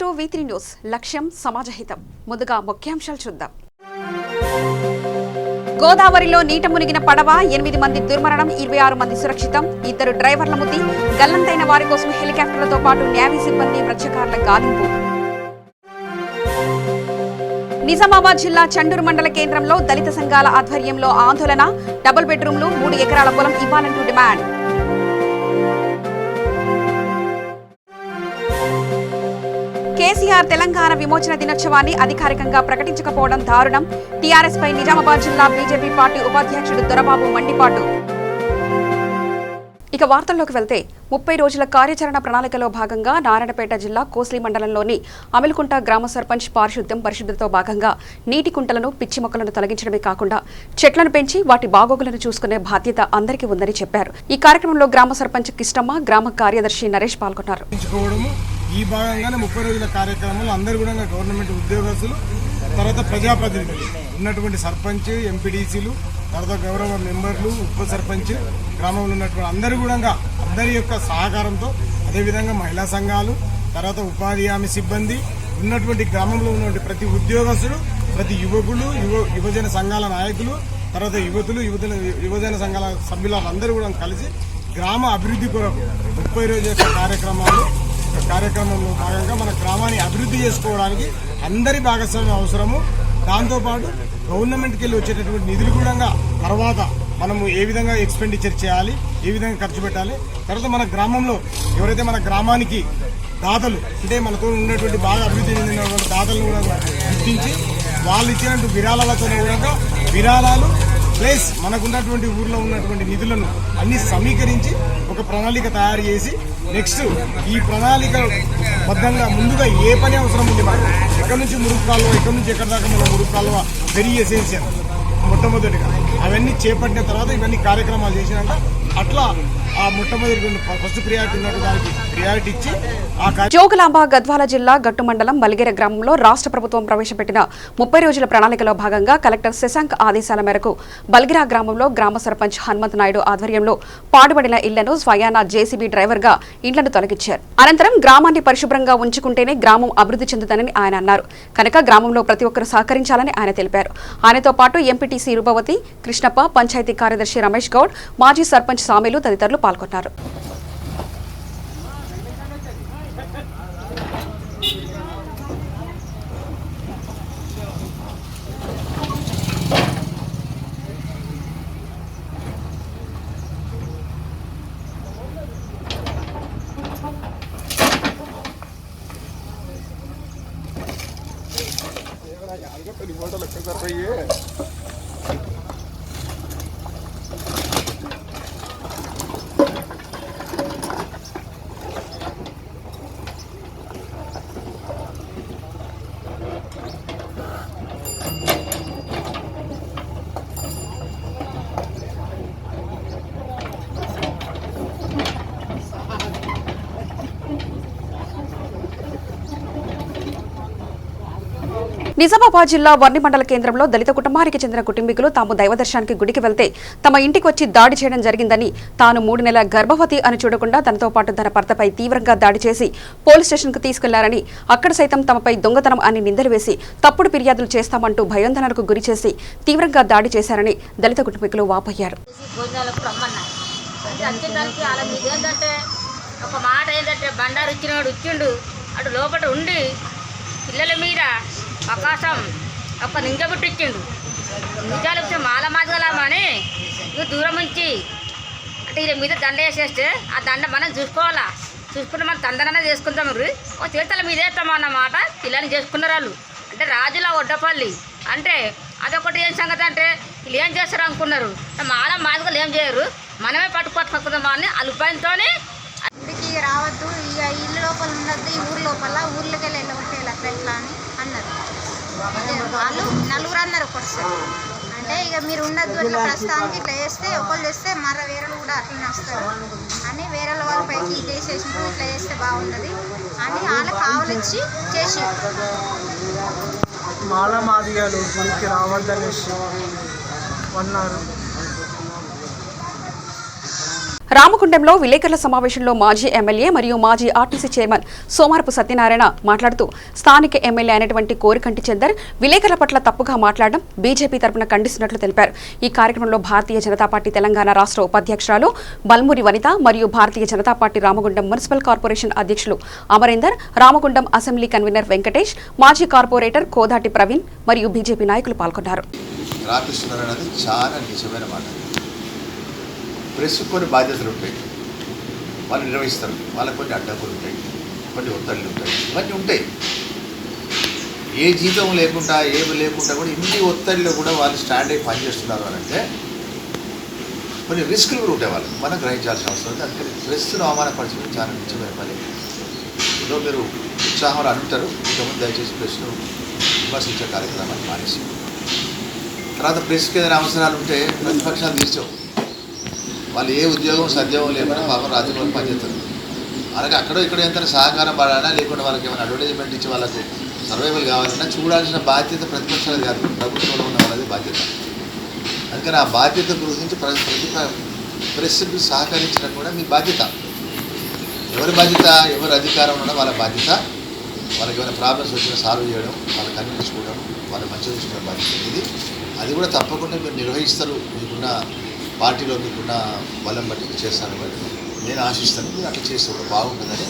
Welcome to V3 news. లక్ష్యం సమాజహితం. ముందుగా ముఖ్యాంశాలు చూద్దాం. గోదావరిలో నీట మునిగిన పడవ 8 మంది దుర్మరణం, 26 మంది సురక్షితం. 2 డ్రైవర్ల మృతి. గల్లంతైన వారి కోసం హెలికాప్టర్లతో పాటు నేవీ సిబ్బంది, మత్స్యకారుల గాలింపు. నిజామాబాద్ జిల్లా చండూరు మండల కేంద్రంలో దళిత సంఘాల ఆధ్వర్యంలో ఆందోళన. డబుల్ బెడ్రూమ్లు, 3 ఎకరాల పొలం ఇవ్వాలంటూ డిమాండ్. కేసీఆర్ తెలంగాణ విమోచన దినోత్సవాన్ని అధికారికంగా ప్రకటించకపోవడం దారుణం. టీఆర్ఎస్ పై నిజామాబాద్ జిల్లా బీజేపీ పార్టీ ఉపాధ్యక్షుడు దొరబాబు మండిపాటు. ఇక వార్తల్లోకి వెళ్తే 30 రోజుల కార్యాచరణ ప్రణాళికలో భాగంగా నారాయణపేట జిల్లా కోస్లీ మండలంలోని అమిల్కుంట గ్రామ సర్పంచ్ పరిశుభ్రతతో భాగంగా నీటి కుంటలను, పిచ్చి మొక్కలను తొలగించడమే కాకుండా చెట్లను పెంచి వాటి బాగోగులను చూసుకునే బాధ్యత అందరికీ ఉందని చెప్పారు. ఈ కార్యక్రమంలో గ్రామ సర్పంచ్ కిష్టమ్మ, గ్రామ కార్యదర్శి నరేష్ పాల్గొన్నారు. ఈ భాగంగానే 30 రోజుల కార్యక్రమంలో అందరూ కూడా గవర్నమెంట్ ఉద్యోగస్తులు, తర్వాత ప్రజాప్రతినిధులు ఉన్నటువంటి సర్పంచ్, ఎంపీడీసీలు, తర్వాత గౌరవ మెంబర్లు, ఉప సర్పంచ్, గ్రామంలో ఉన్నటువంటి అందరూ కూడా అందరి యొక్క సహకారంతో, అదేవిధంగా మహిళా సంఘాలు, తర్వాత ఉపాధి హామీ సిబ్బంది, ఉన్నటువంటి గ్రామంలో ఉన్నటువంటి ప్రతి ఉద్యోగస్తుడు, ప్రతి యువకులు, యువజన సంఘాల నాయకులు, తర్వాత యువజన సంఘాల సభ్యులందరూ కూడా కలిసి గ్రామ అభివృద్ధి కొరకు 30 రోజుల కార్యక్రమంలో భాగంగా మన గ్రామాన్ని అభివృద్ధి చేసుకోవడానికి అందరి భాగస్వామ్యం అవసరము. దాంతోపాటు గవర్నమెంట్కి వెళ్ళి వచ్చేటటువంటి నిధులు కూడా తర్వాత మనము ఏ విధంగా ఎక్స్పెండిచర్ చేయాలి, ఏ విధంగా ఖర్చు పెట్టాలి. తర్వాత మన గ్రామంలో ఎవరైతే మన గ్రామానికి దాతలు, అంటే మనతో ఉన్నటువంటి బాగా అభివృద్ధి చెందినటువంటి దాతలను కూడా గుర్తించి వాళ్ళు ఇచ్చినటువంటి విరాళాలతో కూడా విరాళాలు ప్లస్ మనకున్నటువంటి ఊర్లో ఉన్నటువంటి నిధులను అన్ని సమీకరించి ఒక ప్రణాళిక తయారు చేసి నెక్స్ట్ ఈ ప్రణాళిక బద్దంగా ముందుగా ఏ పని అవసరం ఉంది, మనకు ఎక్కడి నుంచి మురుగు కాలువ, ఎక్కడి నుంచి ఎక్కడి దాకా మన మురుగు కాలువ వెరీ ఎసెన్షియల్ మొట్టమొదటిగా అవన్నీ చేపట్టిన తర్వాత ఇవన్నీ కార్యక్రమాలు చేసినాక అట్లా ఆ మొట్టమొదటి ఫస్ట్ ప్రియారిటీ ఉన్నట్టు దానికి ప్రియారిటీ ఇచ్చి జోగులాంబ గద్వాల జిల్లా గట్టు మండలం బలిగెర గ్రామంలో రాష్ట్ర ప్రభుత్వం ప్రవేశపెట్టిన 30 రోజుల ప్రణాళికలో భాగంగా కలెక్టర్ శశాంక్ ఆదేశాల మేరకు బలిగెర గ్రామంలో గ్రామ సర్పంచ్ హనుమంత్ నాయుడు ఆధ్వర్యంలో పాడుబడిన ఇళ్లను స్వయాన జేసీబీ డ్రైవర్ గా ఇండ్లను తొలగించారు. అనంతరం గ్రామాన్ని పరిశుభ్రంగా ఉంచుకుంటేనే గ్రామం అభివృద్ధి చెందుతుందని ఆయన అన్నారు. కనుక గ్రామంలో ప్రతి ఒక్కరూ సహకరించాలని ఆయన తెలిపారు. ఆయనతో పాటు ఎంపీటీసీ రూపవతి, కృష్ణప్ప, పంచాయతీ కార్యదర్శి రమేష్ గౌడ్, మాజీ సర్పంచ్ సామీలు తదితరులు పాల్గొన్నారు. నిజామాబాద్ జిల్లా వర్ణి మండల కేంద్రంలో దళిత కుటుంబానికి చెందిన కుటుంబీకులు తాము దైవదర్శనానికి గుడికి వెళ్తే తమ ఇంటికి వచ్చి దాడి చేయడం జరిగిందని, తాను 3 నెలల గర్భవతి అని చూడకుండా తనతో పాటు తన భర్తపై తీవ్రంగా దాడి చేసి పోలీస్ స్టేషన్కు తీసుకెళ్లారని, అక్కడ సైతం తమపై దొంగతనం అని నిందలు వేసి తప్పుడు ఫిర్యాదులు చేస్తామంటూ భయోందనలకు గురి చేసి తీవ్రంగా దాడి చేశారని దళిత కుటుంబీకులు వాపోయారు. పిల్లల మీద అవకాశం ఒక నింజబుట్టించిండు. నిజాలు మాల మాదగలమని ఇక దూరం నుంచి అంటే ఇది మీద దండ వేసేస్తే ఆ దండ మనం చూసుకోవాలా, చూసుకుంటే మనం తందననే చేసుకుంటాం. ఓ తీర్థాల మీద వేస్తాం అన్నమాట. పిల్లల్ని చేసుకున్నారు వాళ్ళు. అంటే రాజుల ఒడ్డపల్లి అంటే అదొకటి ఏం సంగతి అంటే వీళ్ళు ఏం చేస్తారు అనుకున్నారు. మాల మాదగలు ఏం చేయరు, మనమే పట్టుకోకపోదామా అని అలుపాయంతో ఇంటికి రావద్దు, ఇక ఇల్లు లోపల ఉండద్దు, ఈ ఊరు లోపల ఊర్లోకి వెళ్ళి వెళ్ళగొట్టేయాలి అట్లా ఇట్లా అని అన్నారు. వాళ్ళు 4 అన్నారు ఒకసారి. అంటే ఇక మీరు ఉండద్దు, ఇట్లా ప్రస్తుతానికి ఇట్లా చేస్తే ఒకళ్ళు చేస్తే మరో వేరేలు కూడా అట్లనే వస్తారు అని వేరే వాళ్ళ పైకి చేసేసినప్పుడు ఇట్లా చేస్తే బాగుంటుంది అని వాళ్ళకి కావలిచ్చి చేసి మాల మాదిగాలు గుడికి రావద్దనేసి అన్నారు. రామగుండంలో విలేకరుల సమావేశంలో మాజీ ఎమ్మెల్యే మరియు మాజీ ఆర్టీసీ చైర్మన్ సోమారపు సత్యనారాయణ మాట్లాడుతూ స్థానిక ఎమ్మెల్యే అయినటువంటి కోరికంటి చందర్ విలేకరుల పట్ల తప్పుగా మాట్లాడడం బీజేపీ తరపున ఖండిస్తున్నట్లు తెలిపారు. ఈ కార్యక్రమంలో భారతీయ జనతా పార్టీ తెలంగాణ రాష్ట్ర ఉపాధ్యక్షురాలు బల్మూరి వనిత మరియు Bharatiya Janata Party Ramagundam municipal corporation అధ్యక్షులు అమరేందర్, రామగుండం అసెంబ్లీ కన్వీనర్ వెంకటేష్, మాజీ కార్పొరేటర్ కోదాటి ప్రవీణ్ మరియు బీజేపీ నాయకులు పాల్గొన్నారు. ప్రెస్ కొన్ని బాధ్యతలు ఉంటాయి, వాళ్ళు నిర్వహిస్తారు, వాళ్ళకి కొన్ని అడ్డంకులు ఉంటాయి, కొన్ని ఒత్తిళ్ళు ఉంటాయి, ఇవన్నీ ఉంటాయి. ఏ జీతం లేకుండా ఏమి లేకుండా కూడా ఇన్ని ఒత్తిళ్ళు కూడా వాళ్ళు స్టాండ్ అయ్యి పనిచేస్తున్నారు అని అంటే కొన్ని రిస్కులు కూడా ఉంటాయి వాళ్ళకి, మనం గ్రహించాల్సిన అవసరం ఉంది. అందుకని ప్రెస్ను అవమానపరచడం చాలా నిజమైన పని. ఏదో మీరు ఉత్సాహంలో అంటారు, ఇంతకుముందు దయచేసి ప్రెస్ను విమర్శించే కార్యక్రమాన్ని మానేసి తర్వాత ప్రెస్కి ఏదైనా అవసరాలు ఉంటే ప్రతిపక్షాలు తీర్చవు. వాళ్ళు ఏ ఉద్యోగం సద్యోగం లేకుండా పాపం రాజ్యసభలో పనిచేస్తారు. అలాగే అక్కడో ఇక్కడ ఎంత సహకారం పడాలా, లేకుండా వాళ్ళకి ఏమైనా అడ్వర్టైజ్మెంట్ ఇచ్చి వాళ్ళకు సర్వైవల్ కావాలన్నా చూడాల్సిన బాధ్యత ప్రతిపక్షాలు కాదు, ప్రభుత్వంలో ఉన్న వాళ్ళది బాధ్యత. అందుకని ఆ బాధ్యత గురించి ప్రెస్కి సహకరించడం కూడా మీ బాధ్యత. ఎవరి బాధ్యత? ఎవరి అధికారం ఉన్నా వాళ్ళ బాధ్యత. వాళ్ళకి ఏమైనా ప్రాబ్లమ్స్ వచ్చినా సాల్వ్ చేయడం, వాళ్ళకి కనిపించుకోవడం, వాళ్ళ మంచిగా చూసుకునే బాధ్యత ఇది. అది కూడా తప్పకుండా మీరు నిర్వహిస్తారు. మీకున్న పార్టీలో మీకున్న బలం బట్టి చేస్తాను, నేను ఆశిస్తాను. మీరు అట్లా చేస్తే బాగుంటుందని.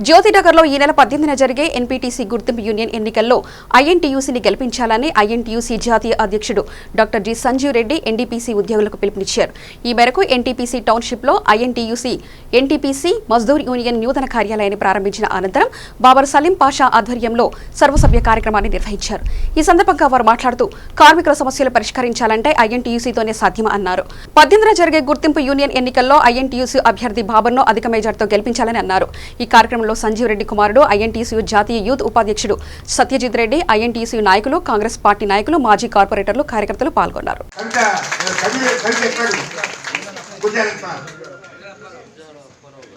జ్యోతినగర్లో ఈ నెల 18న జరిగే ఎన్పీటీసీ గుర్తింపు యూనియన్ ఎన్నికల్లో ఐఎన్టీయూసీని గెలిపించాలని ఐఎన్టీయూసీ జాతీయ అధ్యక్షుడు doctor G Sanjeev Reddy NDPC ఉద్యోగులకు పిలుపునిచ్చారు. ఈ మేరకు ఎన్టీపీసీ టౌన్షిప్లో ఐఎన్టీయూసీ ఎన్టీపీసీ మజ్దూర్ యూనియన్ నూతన కార్యాలయాన్ని ప్రారంభించిన అనంతరం బాబర్ సలీం పాషా ఆధ్వర్యంలో సర్వసభ్య కార్యక్రమాన్ని నిర్వహించారు. ఈ సందర్భంగా వారు మాట్లాడుతూ కార్మికుల సమస్యలు పరిష్కరించాలంటే ఐఎన్టీయూసీతోనే సాధ్యం అన్నారు. 18న జరిగే గుర్తింపు యూనియన్ ఎన్నికల్లో ఐఎన్టీయూసీ అభ్యర్థి బాబర్ను అధిక మెజార్టీతో గెలిపించాలని అన్నారు. ఈ కార్యక్రమంలో సంజీవ్ రెడ్డి కుమారుడు, ఐఎన్టీసీ జాతీయ యూత్ ఉపాధ్యక్షుడు సత్యజిత్ రెడ్డి, ఐఎన్టీసీ నాయకులు, కాంగ్రెస్ పార్టీ నాయకులు, మాజీ కార్పొరేటర్లు, కార్యకర్తలు పాల్గొన్నారు.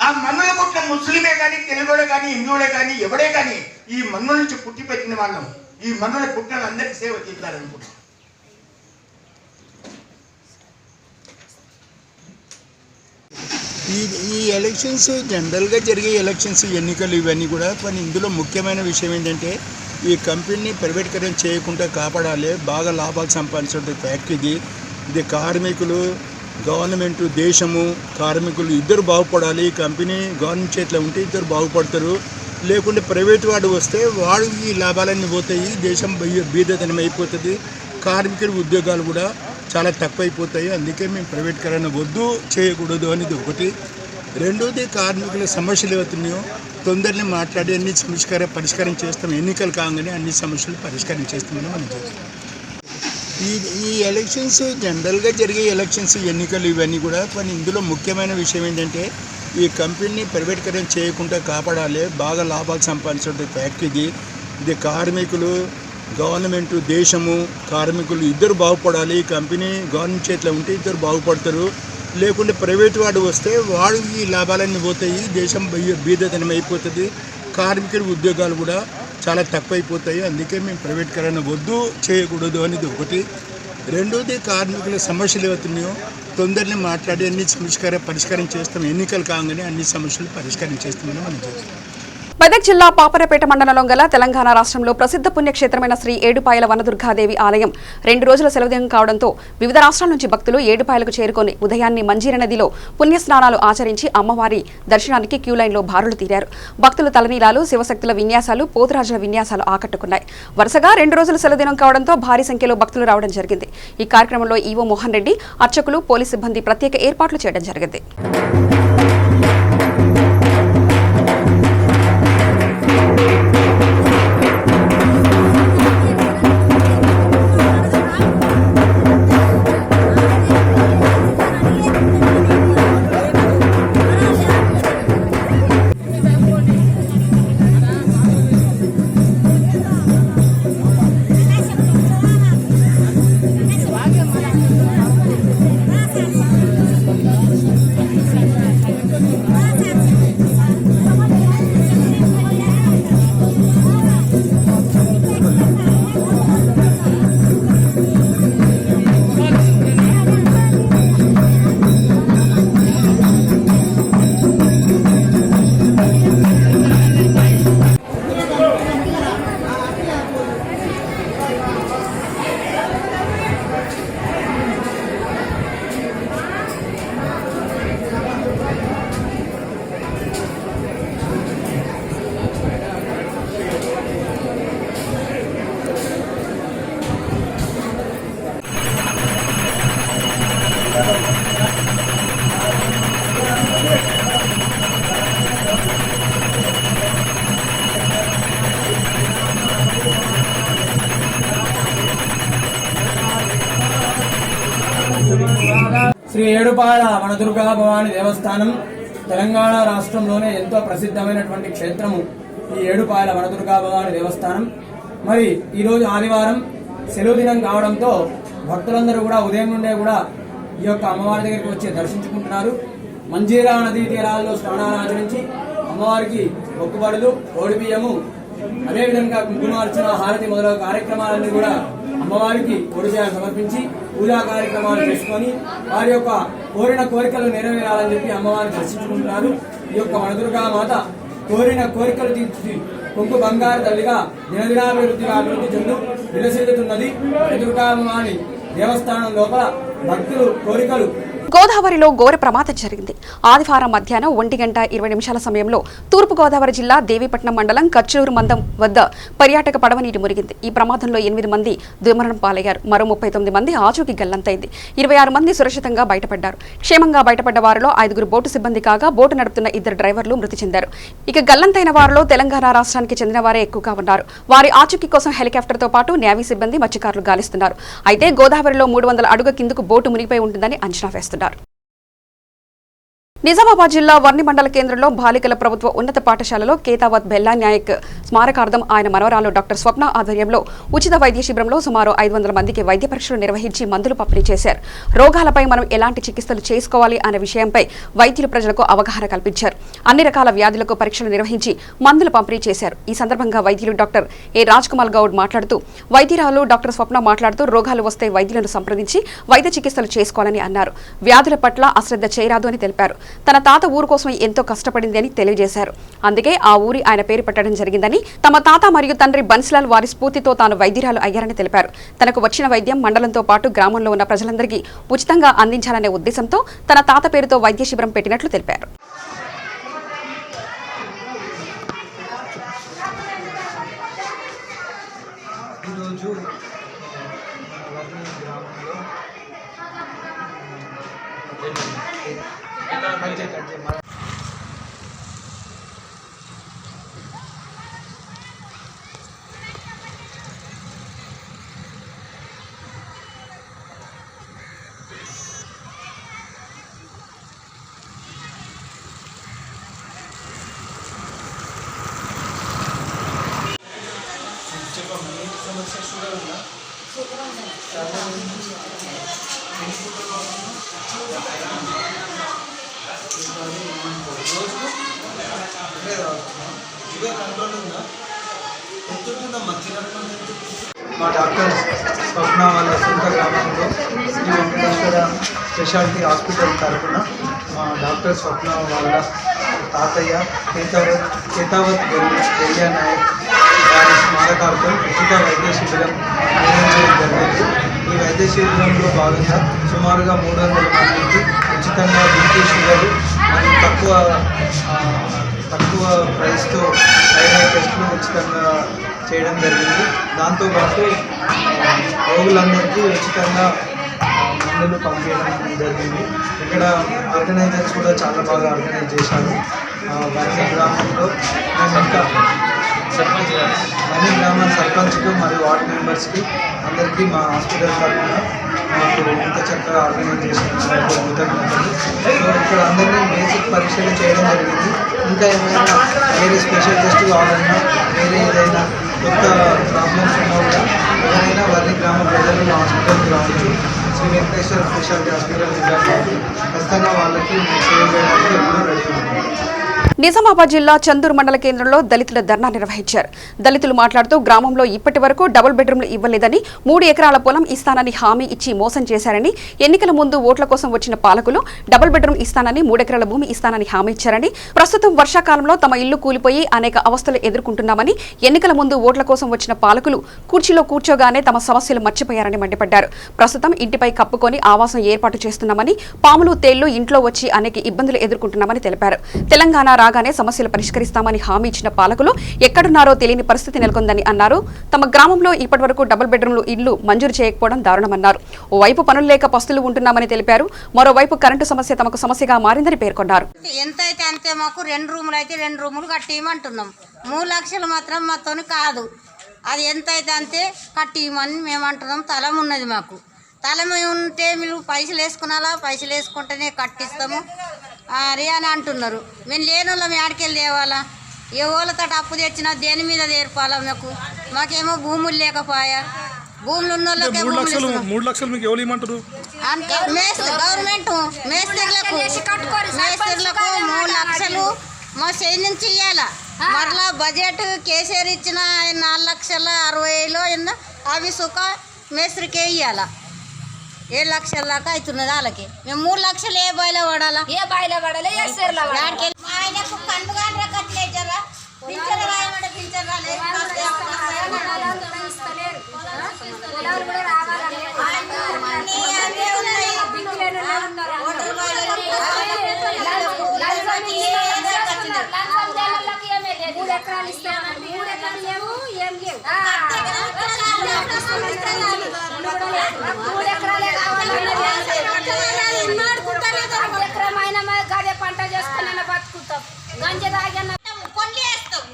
ఆ మన్నుల పుట్టిన ముస్లిమే కానీ, తెలుగుడే కానీ, హిందువులే కానీ, ఎవడే కానీ ఈ మన్నుల నుంచి పుట్టి పెట్టిన వాళ్ళం. ఈ మన్నుల పుట్టిన అందరికీ సేవ చేయాలనుకుంటున్నాం. ఈ ఎలక్షన్స్ జనరల్గా జరిగే ఎలక్షన్స్, ఎన్నికలు ఇవన్నీ కూడా. కానీ ఇందులో ముఖ్యమైన విషయం ఏంటంటే ఈ కంపెనీని ప్రైవేటీకరణ చేయకుండా కాపాడాలి. బాగా లాభాలు సంపాదించే ఫ్యాక్టరీ ఇది. కార్మికులు, గవర్నమెంట్, దేశము, కార్మికులు ఇద్దరు బాగుపడాలి. ఈ కంపెనీ గవర్నమెంట్ చేతిలో ఉంటే ఇద్దరు బాగుపడతారు. లేకుంటే ప్రైవేట్ వాడు వస్తే వాడు ఈ లాభాలన్నీ పోతాయి, దేశం బీదతనం అయిపోతుంది, కార్మికుల ఉద్యోగాలు కూడా చాలా తక్కువైపోతాయి. అందుకే మేము ప్రైవేటీకరణ వద్దు, చేయకూడదు అనేది ఒకటి. రెండోది, కార్మికుల సమస్యలు ఏవవుతున్నాయో తొందరనే మాట్లాడి అన్ని పరిష్కారం చేస్తాం. ఎన్నికలు కాగానే అన్ని సమస్యలు పరిష్కారం చేస్తామని మనం చేస్తాం. ఈ ఎలక్షన్స్ జనరల్గా జరిగే ఎలక్షన్స్, ఎన్నికలు ఇవన్నీ కూడా. కానీ ఇందులో ముఖ్యమైన విషయం ఏంటంటే ఈ కంపెనీని ప్రైవేటీకరణ చేయకుండా కాపాడాలి. బాగా లాభాలు సంపాదించే ఫ్యాక్టరీ ఇది. కార్మికులు, గవర్నమెంట్, దేశము, కార్మికులు ఇద్దరు బాగుపడాలి. ఈ కంపెనీ గవర్నమెంట్ చేతిలో ఉంటే ఇద్దరు బాగుపడతారు. లేకుంటే ప్రైవేట్ వాడు వస్తే వాడు ఈ లాభాలన్నీ పోతాయి, దేశం బీదతనం అయిపోతుంది, కార్మికుల ఉద్యోగాలు కూడా చాలా తక్కువైపోతాయి. అందుకే మేము ప్రైవేటీకరణ వద్దు, చేయకూడదు అనేది ఒకటి. రెండోది, కార్మికుల సమస్యలు ఏవవుతున్నాయో తొందరనే మాట్లాడి అన్ని పరిష్కారం చేస్తాం. ఎన్నికలు కాగానే అన్ని సమస్యలు పరిష్కారం చేస్తామని మనం చేస్తాం. మెదక్ జిల్లా పాపరపేట మండలంలో గల తెలంగాణ రాష్ట్రంలో ప్రసిద్ధ పుణ్యక్షేత్రమైన శ్రీ ఏడుపాయల వనదుర్గాదేవి ఆలయం 2 రోజుల సెలవుదినం కావడంతో వివిధ రాష్ట్రాల నుంచి భక్తులు ఏడుపాయలకు చేరుకొని ఉదయాన్నే మంజీర నదిలో పుణ్యస్నానాలు ఆచరించి అమ్మవారి దర్శనానికి క్యూలైన్లో బారులు తీరారు. భక్తులు తలనీలాలు, శివశక్తుల విన్యాసాలు, పోతురాజుల విన్యాసాలు ఆకట్టుకున్నాయి. వరుసగా 2 రోజుల సెలవుదినం కావడంతో భారీ సంఖ్యలో భక్తులు రావడం జరిగింది. ఈ కార్యక్రమంలో ఈవో మోహన్ రెడ్డి, అర్చకులు, పోలీస్ సిబ్బంది ప్రత్యేక ఏర్పాట్లు చేయడం జరిగింది. శ్రీ ఏడుపాయల వనదుర్గా భవాని దేవస్థానం తెలంగాణ రాష్ట్రంలోనే ఎంతో ప్రసిద్ధమైనటువంటి క్షేత్రము ఈ ఏడుపాయల వనదుర్గా భవాని దేవస్థానం. మరి ఈరోజు ఆదివారం సెలవు దినం కావడంతో భక్తులందరూ కూడా ఉదయం నుండే కూడా ఈ యొక్క అమ్మవారి దగ్గరికి వచ్చి దర్శించుకుంటున్నారు. మంజీరా నదీ తీరాల్లో స్నానాలు ఆచరించి అమ్మవారికి మొక్కుబడులు, ఓడిబియ్యము, అదేవిధంగా కుంకుమార్చన, హారతి మొదలగు కార్యక్రమాలన్నీ కూడా అమ్మవారికి ఒడిసేవ సమర్పించి పూజా కార్యక్రమాలు చేసుకొని వారి యొక్క కోరిన కోరికలు నెరవేరాలని చెప్పి అమ్మవారిని దర్శించుకుంటున్నారు. ఈ యొక్క వనదుర్గా మాత కోరిన కోరికలు తీర్చి కుంకు బంగారు తల్లిగా దినదినాభివృద్ధిగా అభివృద్ధి చెందు విలసిల్లుతున్నది. వనదుర్గామ్మవారి దేవస్థానం లోపల భక్తులు కోరికలు. గోదావరిలో ఘోర ప్రమాదం జరిగింది. ఆదివారం మధ్యాహ్నం 1:20 సమయంలో తూర్పుగోదావరి జిల్లా దేవీపట్నం మండలం కచ్చూరు మందం వద్ద పర్యాటక పడవ నీటి మునిగింది. ఈ ప్రమాదంలో 8 మంది దుర్మరణం పాలయ్యారు. మరో 39 మంది ఆచూకీ గల్లంతైంది. 26 మంది సురక్షితంగా బయటపడ్డారు. క్షేమంగా బయటపడ్డ వారిలో 5 బోటు సిబ్బంది కాగా బోటు నడుపుతున్న 2 డ్రైవర్లు మృతి చెందారు. ఇక గల్లంతైన వారిలో తెలంగాణ రాష్ట్రానికి చెందిన వారే ఎక్కువగా ఉన్నారు. వారి ఆచూకీ కోసం హెలికాప్టర్తో పాటు నేవీ సిబ్బంది, మత్స్యకారులు గాలిస్తున్నారు. అయితే గోదావరిలో 300 అడుగుల కిందకు బోటు మునిగిపోయి ఉంటుందని అంచనా వేస్తున్నారు. నిజామాబాద్ జిల్లా వర్ణి మండల కేంద్రంలో బాలికల ప్రభుత్వ ఉన్నత పాఠశాలలో కేతావత్ బెల్లా నాయక్ స్మారకార్థం ఆయన మనవరాలు డాక్టర్ స్వప్న ఆధ్వర్యంలో ఉచిత వైద్య శిబిరంలో సుమారు 500 మందికి వైద్య పరీక్షలు నిర్వహించి మందులు పంపిణీ చేశారు. రోగాలపై మనం ఎలాంటి చికిత్సలు చేసుకోవాలి అనే విషయంపై వైద్యులు ప్రజలకు అవగాహన కల్పించారు. అన్ని రకాల వ్యాధులకు పరీక్షలు నిర్వహించి మందులు పంపిణీ చేశారు. ఈ సందర్భంగా వైద్యులు డాక్టర్ ఏ రాజ్ కుమార్ గౌడ్ మాట్లాడుతూ, వైద్యురాలు డాక్టర్ స్వప్న మాట్లాడుతూ రోగాలు వస్తే వైద్యులను సంప్రదించి వైద్య చికిత్సలు చేసుకోవాలని అన్నారు. వ్యాధుల పట్ల అశ్రద్ధ చేయరాదు అని తెలిపారు. తన తాత ఊరు కోసం ఎంతో కష్టపడింది అని తెలియజేశారు. అందుకే ఆ ఊరి ఆయన పేరు పెట్టడం జరిగిందని, తమ తాత మరియు తండ్రి బన్స్లాల్ వారి స్ఫూర్తితో తాను వైద్యురాలు అయ్యారని తెలిపారు. తనకు వచ్చిన వైద్యం మండలంతో పాటు గ్రామంలో ఉన్న ప్రజలందరికీ ఉచితంగా అందించాలనే ఉద్దేశంతో తన తాత పేరుతో వైద్య శిబిరం పెట్టినట్లు తెలిపారు. మా డాక్టర్ స్వప్న వాళ్ళ సొంత గ్రామంలో శ్రీ వెంకటేశ్వర స్పెషాలిటీ హాస్పిటల్ తరఫున మా డాక్టర్ స్వప్న వాళ్ళ తాతయ్య కేతావత్ బెల్లా నాయక్ వారి స్మారకార్థం ఉచిత వైద్య శిబిరం నిర్వహించడం జరిగింది. ఈ వైద్య శిబిరంలో భాగంగా సుమారుగా 300 మందికి ఉచితంగా బీపీ, షుగరు మరియు తక్కువ ప్రైస్తో ఐరన్ టెస్టులు ఉచితంగా చేయడం జరిగింది. దాంతోపాటు రోగులందరికీ ఉచితంగా మందులు పంపించడం జరిగింది. ఇక్కడ ఆర్గనైజర్స్ కూడా చాలా బాగా ఆర్గనైజ్ చేశారు. వర్ణి గ్రామంలో మేము ఇంకా వర్ణి గ్రామ సర్పంచ్కు మరియు వార్డు మెంబర్స్కి అందరికీ మా హాస్పిటల్ తరఫున మాకు ఇంత చక్కగా ఆర్గనైజ్ చేసినందుకు కృతజ్ఞతలు. సో ఇక్కడ అందరినీ బేసిక్ పరీక్షలు చేయడం జరిగింది. ఇంకా ఏమైనా వేరే స్పెషల్ టెస్ట్ కావాలన్నా, వేరే ఏదైనా కొత్త ప్రాబ్లమ్స్ ఉన్నా కూడా ఎవరైనా వర్ణి గ్రామ ప్రజలు మా హాస్పిటల్కి రావచ్చు. శ్రీ వెంకటేశ్వర స్పెషాలిటీ హాస్పిటల్ నిజామాబాద్ ఖచ్చితంగా వాళ్ళకి సేవ చేయడానికి ఎప్పుడూ రెడీ ఉంటుంది. నిజామాబాద్ జిల్లా చందూరు మండల కేంద్రంలో దళితుల ధర్నా నిర్వహించారు. దళితులు మాట్లాడుతూ గ్రామంలో ఇప్పటి వరకు డబుల్ బెడ్రూమ్లు ఇవ్వలేదని, 3 ఎకరాల పొలం ఇస్తానని హామీ ఇచ్చి మోసం చేశారని, ఎన్నికల ముందు ఓట్ల కోసం వచ్చిన పాలకులు డబుల్ బెడ్రూమ్ ఇస్తానని 3 ఎకరాల భూమి ఇస్తానని హామీ ఇచ్చారని, ప్రస్తుతం వర్షాకాలంలో తమ ఇల్లు కూలిపోయి అనేక అవస్థలు ఎదుర్కొంటున్నామని, ఎన్నికల ముందు ఓట్ల కోసం వచ్చిన పాలకులు కుర్చీలో కూర్చోగానే తమ సమస్యలు మర్చిపోయారని మండిపడ్డారు. ప్రస్తుతం ఇంటిపై కప్పుకొని ఆవాసం ఏర్పాటు చేస్తున్నామని, పాములు, తేళ్లు ఇంట్లో వచ్చి అనేక ఇబ్బందులు ఎదుర్కొంటున్నామని తెలిపారు. తెలంగాణ రాగానే సమస్యలు పరిష్కరిస్తామని హామీ ఇచ్చిన పాలకులు ఎక్కడున్నారో తెలియని పరిస్థితి నెలకొందని అన్నారు. తమ గ్రామంలో ఇప్పటివరకు డబుల్ బెడ్రూమ్లు ఇళ్లు మంజూరు చేయకపోవడం దారుణమన్నారు. ఓవైపు పనులు లేక పస్తులు ఉంటున్నామని తెలిపారు. మరోవైపు కరెంటు సమస్య తమకు సమస్యగా మారిందని పేర్కొన్నారు. ఎంతైతే అంతే, మాకు 2 రూములు అయితే 2 రూములు కట్టియమంటున్నాం. 3 లక్షలు మాత్రం మాతోని కాదు. అది ఎంతైతే అంతే కట్టియమని మేము అంటున్నాం. తలం ఉన్నది మాకు. తలమి ఉంటే మీరు పైసలు వేసుకున్నాలా, పైసలు వేసుకుంటేనే కట్టిస్తాము అని అంటున్నారు. మేము లేని వాళ్ళం ఏడికెళ్ళి తేవాలా? ఏ వాళ్ళతో అప్పు తెచ్చినా దేని మీద తెరపాలా? మాకేమో భూములు లేకపోయా, భూములు ఉన్న వాళ్ళకే 3 లక్షలు మీకు ఎవరు ఇవ్వమంటారు? అంటే గవర్నమెంట్ మేస్త్రీలకు 3 లక్షలు మా చేయి నుంచి ఇవ్వాలా. మరలా బడ్జెట్ కేసీఆర్ ఇచ్చిన 4,60,000 అవి సుఖ మేస్త్రికే ఇవ్వాలా. 7 లక్షల దాకా అవుతున్నది వాళ్ళకి. మేము 3 లక్షలు ఏ బాయిలో పడాలా? ఆయనకు కండుగా కట్టలేజరా పింఛన్ రాయమంటే పింఛన్ రాలేదు. పంట చేసుకుని బతుకుతాం. గంజ తాగన్న కొండ్లు వేస్తాం.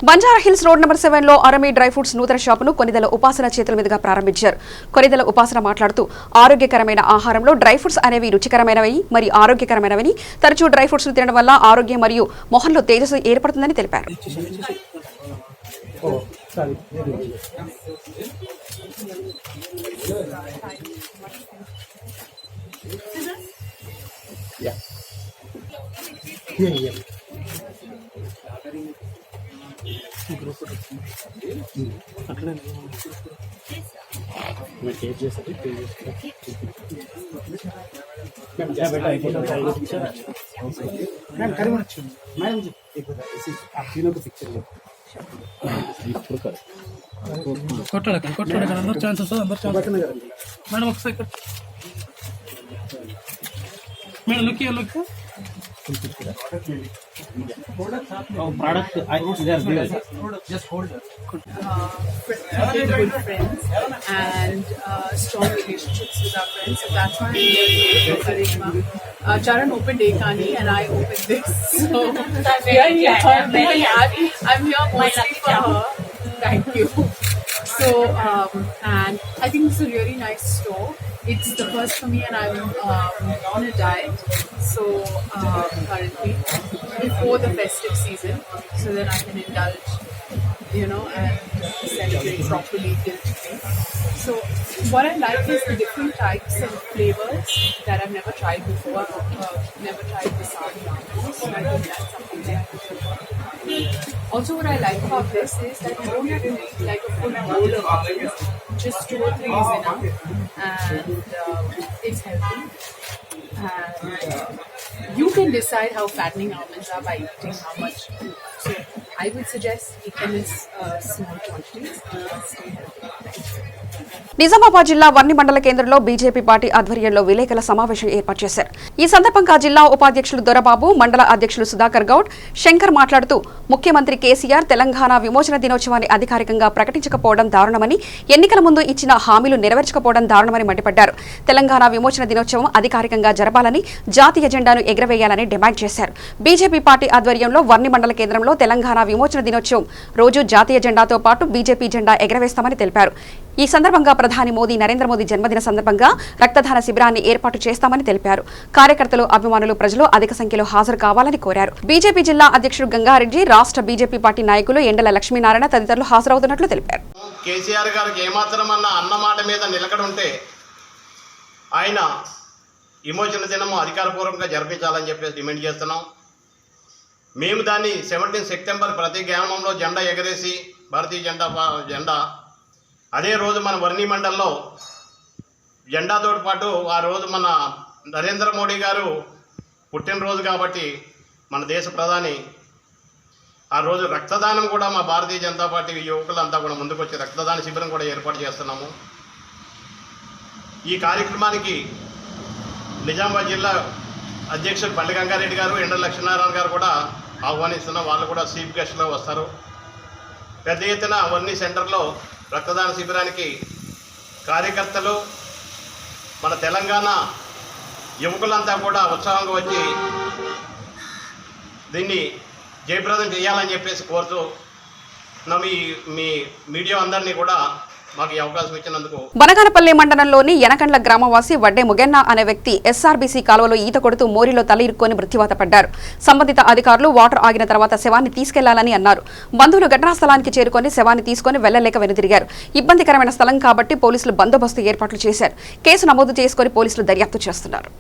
బంజారాహిల్స్ రోడ్ నెంబర్ 7లో అరమి డ్రై ఫ్రూట్స్ నూతన షాపును కొనిదెల ఉపాసన చేతుల మీదుగా ప్రారంభించారు. కొనిదెల ఉపాసన మాట్లాడుతూ ఆరోగ్యకరమైన ఆహారంలో డ్రై ఫ్రూట్స్ అనేవి రుచికరమైనవి మరియు ఆరోగ్యకరమైనవని, తరచూ డ్రై ఫ్రూట్స్ ను తినడం వల్ల ఆరోగ్యం మరియు మొహంలో తేజస్సు ఏర్పడుతుందని తెలిపారు. అందరు ఛాన్స్ వస్తుంది. మేడం ఒకసారి madam look product just hold it. Very good friends and strong relationships with our friends, so that's why I'm here. Charan opened Ekani and I opened this, so I'm very happy. I'm here mostly for her. Thank you. So and I think it's a really nice store. It's the first for me and I'm on a diet, so currently before the festive season, so that I can indulge, and celebrate properly till today. So what I like is the different types of flavors that I've never tried before. Never tried the sari mangoes, so I think that's something that I could try. Also what I like about this is that you don't have to make like a full bowl of almonds. Just 2 or 3 is enough, and it's healthy. And you can decide how fattening almonds are by eating how much. So I would suggest eating this small quantities and stay healthy. Nizamabad జిల్లా వర్ని మండల కేంద్రంలో BJP party ఆధ్వర్యంలో విలేకరుల సమావేశం ఏర్పాటు చేశారు. ఈ సందర్భంగా జిల్లా ఉపాధ్యక్షులు దొరబాబు, మండల అధ్యక్షులు సుధాకర్ గౌడ్, శంకర్ మాట్లాడుతూ ముఖ్యమంత్రి కేసీఆర్ తెలంగాణ విమోచన దినోత్సవాన్ని అధికారికంగా ప్రకటించకపోవడం దారుణమని, ఎన్నికల ముందు ఇచ్చిన హామీలు నెరవేర్చకపోవడం దారుణమని మండిపడ్డారు. తెలంగాణ విమోచన దినోత్సవం అధికారికంగా జరపాలని, జాతీయ జెండాను ఎగురవేయాలని డిమాండ్ చేశారు. బీజేపీ పార్టీ ఆధ్వర్యంలో వర్ని మండల కేంద్రంలో తెలంగాణ విమోచన దినోత్సవం రోజు జాతీయ జెండాతో పాటు బీజేపీ జెండా ఎగురవేస్తామని తెలిపారు. ఈ సందర్భంగా ప్రధాని మోదీ నరేంద్ర మోదీ జన్మదిన సందర్భంగా రక్తదాన శిబిరాన్ని ఏర్పాటు చేస్తామని తెలిపారు. కార్యకర్తలు, అభిమానులు, ప్రజలు అధిక సంఖ్యలో హాజరు కావాలని కోరారు. బీజేపీ జిల్లా అధ్యక్షుడు గంగారెడ్డి, రాష్ట్ర బీజేపీ పార్టీ నాయకులు ఎండల లక్ష్మీనారాయణ తదితరులు హాజరవుతున్నట్లు తెలిపారు. కేసీఆర్ గారికి ఏమాత్రం అన్నమాట మీద నిలకడ ఉంటే ఆయన విమోచన దినము అధికారపూర్వకంగా జరిపించాలని చెప్పేసి డిమాండ్ చేస్తున్నాం. మేము దాన్ని 17 సెప్టెంబర్ ప్రతి గ్రామంలో జెండా ఎగరేసి భారతీయ జెండా అదే రోజు మన వర్ని మండలంలో జెండాతో పాటు ఆ రోజు మన నరేంద్ర మోడీ గారు పుట్టినరోజు కాబట్టి మన దేశ ప్రధాని ఆ రోజు రక్తదానం కూడా మా భారతీయ జనతా పార్టీ యువకులంతా కూడా ముందుకు వచ్చి రక్తదాన శిబిరం కూడా ఏర్పాటు చేస్తున్నాము. ఈ కార్యక్రమానికి నిజామాబాద్ జిల్లా అధ్యక్షుడు పల్లి గంగారెడ్డి గారు, ఎండల లక్ష్మీనారాయణ గారు కూడా ఆహ్వానిస్తున్నాం. వాళ్ళు కూడా చీఫ్ గెస్ట్గా వస్తారు. పెద్ద ఎత్తున వర్ని సెంటర్లో రక్తదాన శిబిరానికి కార్యకర్తలు, మన తెలంగాణ యువకులంతా కూడా ఉత్సాహంగా వచ్చి దీన్ని జయప్రదం చేయాలని చెప్పేసి కోరుతూ మీ మీడియా అందరినీ కూడా మాకు ఈ అవకాశం ఇచ్చినందుకు. బనగానపల్లి మండలంలోని యనకండ్ల గ్రామవాసి వడ్డే ముగెన్న అనే వ్యక్తి ఎస్ఆర్బీసీ కాలువలో ఈత కొడుతూ మోరిలో తల ఇరుక్కొని మృత్యువాత పడ్డారు. సంబంధిత అధికారులు వాటర్ ఆగిన తర్వాత శవాన్ని తీసుకెళ్లాలని అన్నారు. బంధువులు ఘటనా స్థలానికి చేరుకొని శవాన్ని తీసుకొని వెళ్లలేక వెనుతిరిగారు. ఇబ్బందికరమైన స్థలం కాబట్టి పోలీసులు బందోబస్తు ఏర్పాట్లు చేశారు. కేసు నమోదు చేసుకుని పోలీసులు దర్యాప్తు చేస్తున్నారు.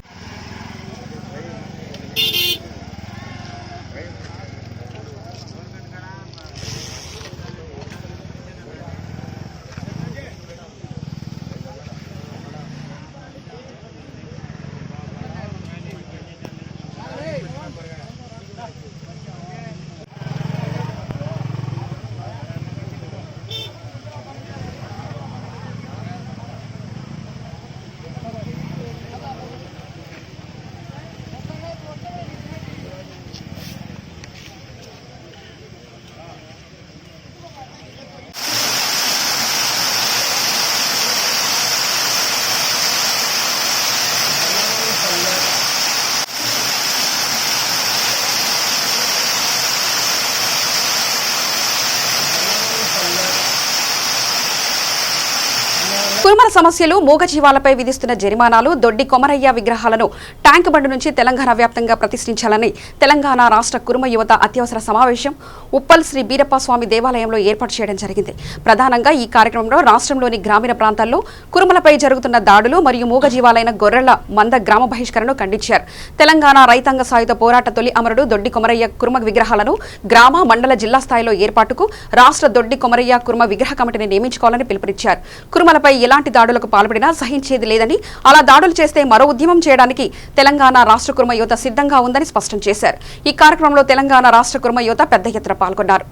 కుర్మల సమస్యలు, మూగజీవాలపై విధిస్తున్న జరిమానాలు, దొడ్డి కొమరయ్య విగ్రహాలను ట్యాంక్ బండ్ నుంచి తెలంగాణ వ్యాప్తంగా ప్రతిష్ఠించాలని తెలంగాణ రాష్ట్ర కుర్మ యువత అత్యవసర సమావేశం ఉప్పల్ శ్రీ బీరప్ప స్వామి దేవాలయంలో ఏర్పాటు చేయడం జరిగింది. ప్రధానంగా ఈ కార్యక్రమంలో రాష్ట్రంలోని గ్రామీణ ప్రాంతాల్లో కుర్మలపై జరుగుతున్న దాడులు మరియు మూగజీవాలైన గొర్రెల మంద గ్రామ బహిష్కరణను ఖండించారు. తెలంగాణ రైతాంగ సాయుధ పోరాట తొలి అమరుడు దొడ్డి కొమరయ్య కుర్మ విగ్రహాలను గ్రామ, మండల, జిల్లా స్థాయిలో ఏర్పాటుకు రాష్ట్ర దొడ్డి కొమరయ్య కుర్మ విగ్రహ కమిటీని నియమించుకోవాలని పిలుపునిచ్చారు. కుర్మలపై ఎలాంటి దాడులకు పాల్పడినా సహించేది లేదని, అలా దాడులు చేస్తే మరో ఉద్యమం చేయడానికి తెలంగాణ రాష్ట్ర కుర్మ యువత సిద్ధంగా ఉందని స్పష్టం చేశారు. ఈ కార్యక్రమంలో తెలంగాణ రాష్ట్ర కుర్మ యువత పెద్ద ఎత్తున పాల్గొన్నారు.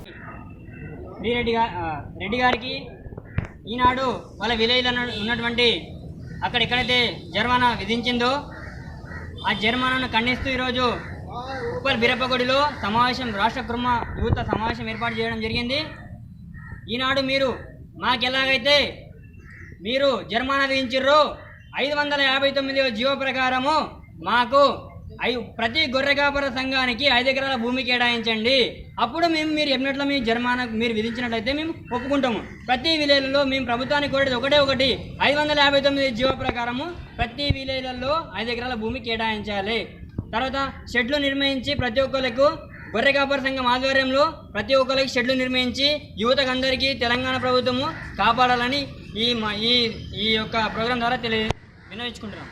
రెడ్డి గారికి ఈనాడు వాళ్ళ విలేజ్లో ఉన్నటువంటి అక్కడ ఎక్కడైతే జరిమానా విధించిందో ఆ జరిమానాను ఖండిస్తూ ఈరోజు ఉప్పల్ బీరప్పగుడిలో సమావేశం, రాష్ట్ర కుర్మ యువత సమావేశం ఏర్పాటు చేయడం జరిగింది. ఈనాడు మీరు మాకెలాగైతే మీరు జరిమానా విధించారు 559వ జీవో ప్రకారము మాకు ప్రతి గొర్రె కాపర సంఘానికి 5 ఎకరాల భూమి కేటాయించండి. అప్పుడు మేము మీరు ఎన్నట్లో మీ జరిమానా మీరు విధించినట్లయితే మేము ఒప్పుకుంటాము. ప్రతి విలేజ్లలో మేము ప్రభుత్వానికి కోరేది ఒకటి 559 జీవో ప్రకారము ప్రతి విలేజ్లలో 5 ఎకరాల భూమి కేటాయించాలి. తర్వాత షెడ్లు నిర్మించి ప్రతి ఒక్కరికి గొర్రె కాపర సంఘం ఆధ్వర్యంలో ప్రతి ఒక్కరికి షెడ్లు నిర్మించి యువతకు అందరికీ తెలంగాణ ప్రభుత్వము కాపాడాలని ఈ యొక్క ప్రోగ్రాం ద్వారా వినియోగించుకుంటున్నాం.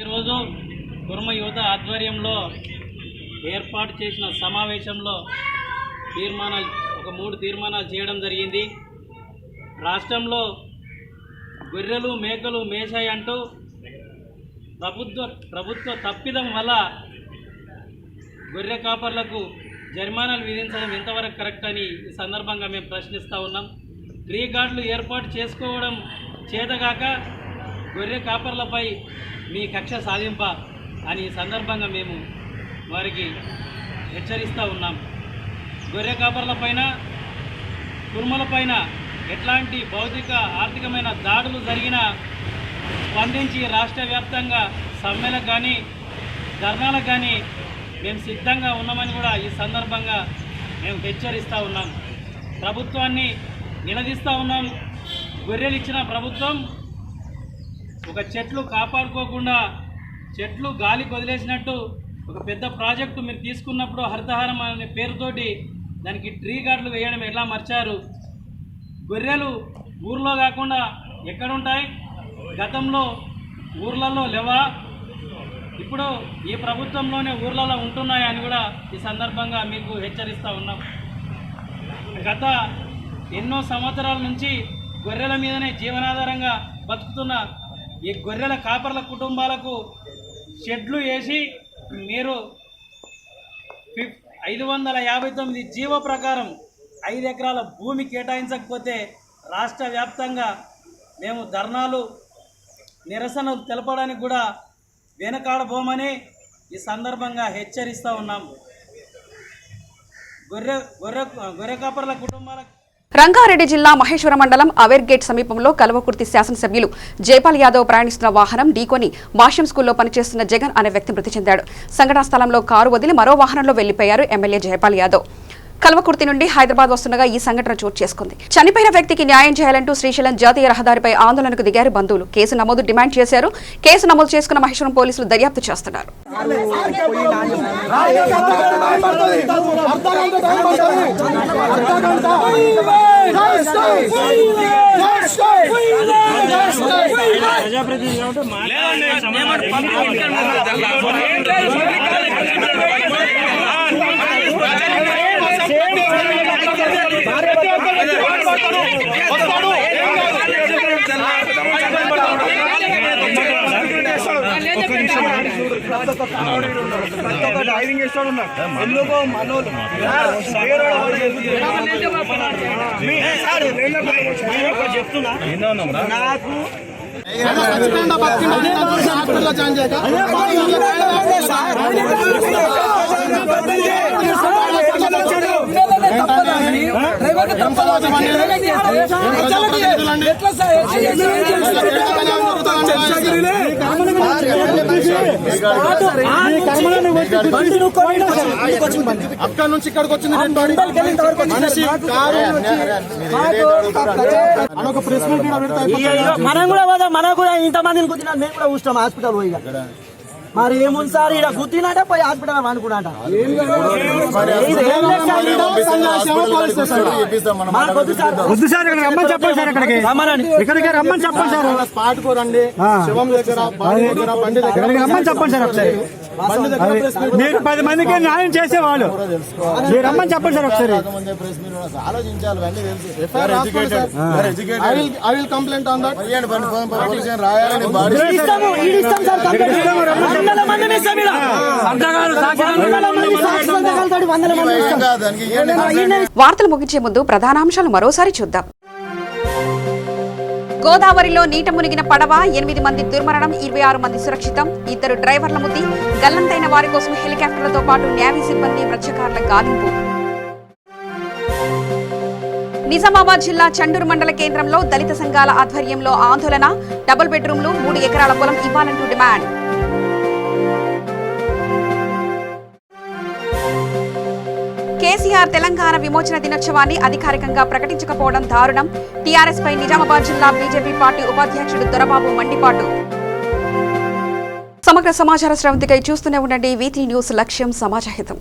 ఈరోజు కుర్మ యువత ఆధ్వర్యంలో ఏర్పాటు చేసిన సమావేశంలో ఒక 3 తీర్మానాలు చేయడం జరిగింది. రాష్ట్రంలో గొర్రెలు, మేకలు మేసాయి అంటూ ప్రభుత్వ తప్పిదం వల్ల గొర్రె కాపర్లకు జరిమానాలు విధించడం ఎంతవరకు కరెక్ట్ అని ఈ సందర్భంగా మేము ప్రశ్నిస్తూ ఉన్నాం. ట్రీ గార్డులు ఏర్పాటు చేసుకోవడం చేతగాక గొర్రె కాపర్లపై మీ కక్ష సాధింప అని ఈ సందర్భంగా మేము వారికి హెచ్చరిస్తూ ఉన్నాం. గొర్రె కాపర్లపైన, కుర్మలపైన ఎట్లాంటి భౌతిక, ఆర్థికమైన దాడులు జరిగినా స్పందించి రాష్ట్ర వ్యాప్తంగా సమ్మెలకు కానీ ధర్నాలకు కానీ మేము సిద్ధంగా ఉన్నామని కూడా ఈ సందర్భంగా మేము హెచ్చరిస్తూ ఉన్నాం. ప్రభుత్వాన్ని నిలదీస్తూ ఉన్నాం. గొర్రెలు ఇచ్చిన ప్రభుత్వం ఒక చెట్లు కాపాడుకోకుండా చెట్లు గాలికి వదిలేసినట్టు ఒక పెద్ద ప్రాజెక్టు మీరు తీసుకున్నప్పుడు హరితహారం అనే పేరుతోటి దానికి ట్రీ గార్డులు వేయడం ఎలా మర్చారు? గొర్రెలు ఊర్లో కాకుండా ఎక్కడుంటాయి? గతంలో ఊర్లలో లేవా? ఇప్పుడు ఈ ప్రభుత్వంలోనే ఊర్లలో ఉంటున్నాయని కూడా ఈ సందర్భంగా మీకు హెచ్చరిస్తూ ఉన్నాం. గత ఎన్నో సంవత్సరాల నుంచి గొర్రెల మీదనే జీవనాధారంగా బతుకుతున్న ఈ గొర్రెల కాపర్ల కుటుంబాలకు షెడ్లు వేసి మీరు 559 జీవో ప్రకారం 5 ఎకరాల భూమి కేటాయించకపోతే రాష్ట్ర వ్యాప్తంగా మేము ధర్నాలు, నిరసనలు తెలపడానికి కూడా వెనకాడబోమని ఈ సందర్భంగా హెచ్చరిస్తూ ఉన్నాం. గొర్రె కాపర్ల కుటుంబాలకు రంగారెడ్డి జిల్లా మహేశ్వరం మండలం అవేర్గేట్ సమీపంలో కల్వకుర్తి శాసనసభ్యులు జైపాల్ యాదవ్ ప్రయాణిస్తున్న వాహనం ఢీకొని భాష్యం స్కూల్లో పనిచేస్తున్న జగన్ అనే వ్యక్తి మృతి చెందాడు. సంఘటనా స్థలంలో కారు వదిలి మరో వాహనంలో వెళ్లిపోయారు ఎమ్మెల్యే జైపాల్ యాదవ్. కల్వకుర్తి నుండి హైదరాబాద్ వస్తుండగా ఈ సంఘటన చోటు చేసుకుంది. చనిపోయిన వ్యక్తికి న్యాయం చేయాలంటూ శ్రీశైలం జాతీయ రహదారిపై ఆందోళనకు దిగారు బంధువులు. కేసు నమోదు డిమాండ్ చేశారు. కేసు నమోదు చేసుకున్న మహేశ్వరం పోలీసులు దర్యాప్తు చేస్తున్నారు. అక్కడ నుంచి ఇక్కడికి వచ్చింది మనం కూడా పోదాం. మనకు కూడా ఇంతమందిని గుర్తినా మేము కూడా చూస్తాం హాస్పిటల్ పోయి. మరి ఏముంది సార్ ఇక్కడ గుర్తినట పోయి హాస్పిటల్ అనుకున్నాట. ఇక్కడికి రమ్మని చెప్పండి సార్. స్పాట్ కు రండి. శివం దగ్గర బండి దగ్గర రమ్మని చెప్పండి సార్. ఒకసారి మీరు 10 మందికి న్యాయం చేసేవాళ్ళు మీరు రమ్మని చెప్పండి సార్. ఒకసారి ఆలోచించాలి. I will complaint on that. వార్తలు ముగించే ముందు ప్రధానాంశాలు మరోసారి చూద్దాం. గోదావరిలో నీట మునిగిన పడవ, 8 మంది దుర్మరణం, 26 మంది సురక్షితం. 2 డ్రైవర్ల మృతి. గల్లంతైన వారి కోసం హెలికాప్టర్లతో పాటు నేవీ సిబ్బంది, మత్స్యకారుల గాలింపు. నిజామాబాద్ జిల్లా చండూరు మండల కేంద్రంలో దళిత సంఘాల ఆధ్వర్యంలో ఆందోళన. డబుల్ బెడ్రూమ్లు, 3 ఎకరాల పొలం ఇవ్వాలంటూ డిమాండ్. కేసీఆర్ తెలంగాణ విమోచన దినోత్సవాన్ని అధికారికంగా ప్రకటించకపోవడం దారుణం. టీఆర్ఎస్ పై నిజామాబాద్ జిల్లా బీజేపీ పార్టీ ఉపాధ్యక్షుడు దొరబాబు మండిపాటు. సమగ్ర సమాచార శ్రవంతికై చూస్తూనే ఉండండి. V3 న్యూస్, లక్ష్యం సమాజహితం.